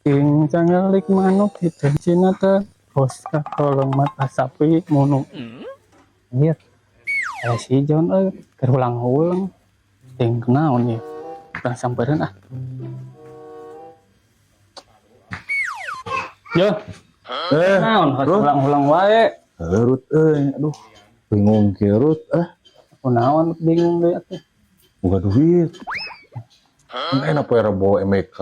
King cangelik manuk itu Cina teh bos kolong mata sapi munu. Iya, si John kerulang-ulang. Ting kenaon ya? Kurang samperin ah. John, kenaon harus ulang-ulang wae. Rut, aduh, bingung kirut, Kunaon bingung deh atuh. buka duit. Kan enak ya bawa MK.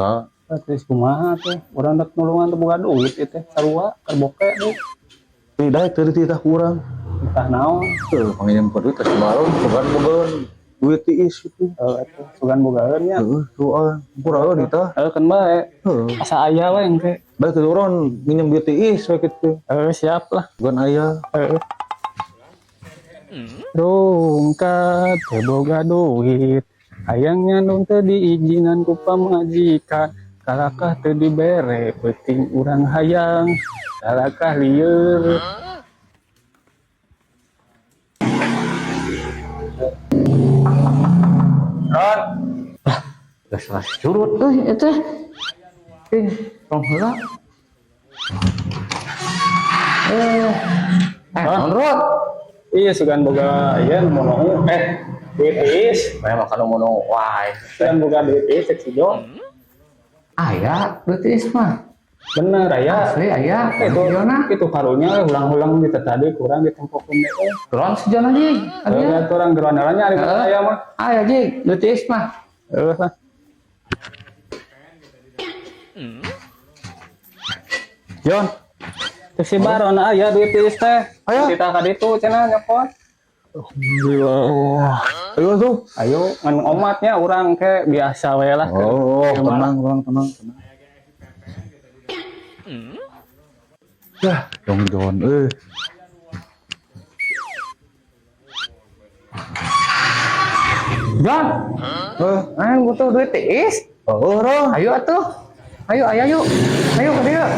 Terus kumaha teh? Urang dak nulungan teh boga duit ieu teh sarua kerboke deui. Tidak, tadi tidak kurang. Entah naon. Panginjam duit kasih malam, bukan duit tiis itu. Atuh sugan bogaeun nya. Doa, kurang kita. Kan bae. Asa aya we engke. Baik turun, minjem duit tiis, gitu. Siap lah. Bukan ayah. Rungkat teu boga duit. Hayangnya nun teu diizinan ku pamajikan. Kalakah teu dibere penting urang hayang. Kalakah lieur. Ron, geus curut euy eta. Tong heula. Ron. Iya sugan boga ieu mono duit is. Memang kalau mau wae. Sugan boga duit is cek si Jo. Aya, beutis mah. Bener aya. Asli aya. Itu karunya ulang-ulang kita tadi kurang ditempokeun deui. Ron sejana jeung. Ada orang gerandarannya ari aya mah. Aya jeung, beutis mah. Lah. Jon, teu si Baron aya duit is teh. Kita ka ditu cenah nyokot. Alhamdulillah. Ayo tuh. Ayo ngan omatnya urang ke biasa we lah. Tenang. Ya, dong John, Jon. Butuh duit tiis. Ron. Ayo atuh. Ayo yuk. Ayo ka dieu.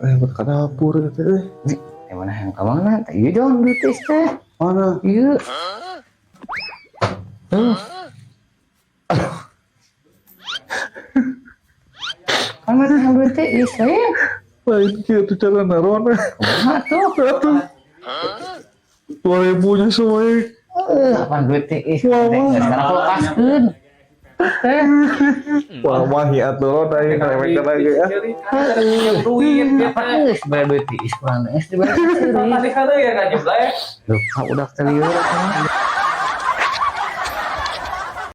Buat ke dapur itu, Yang mana yang kemana? Iya Jon, duit tiis teh. Mana? Iya. Kan mana yang duit tiis saya? Lain gitu jalan Ron. Kumaha tuh? 2000-nya semua. Apaan duit tiis? Sekarang aku kaskeun. Teh. Wah, mahi atuh Ron aing ngaremehkeun lagi ya. Apa geus bayar duit tiis kurang geus dibayar seueur. Tadi kada ya ka jumlah ya. Lupa udah triliun.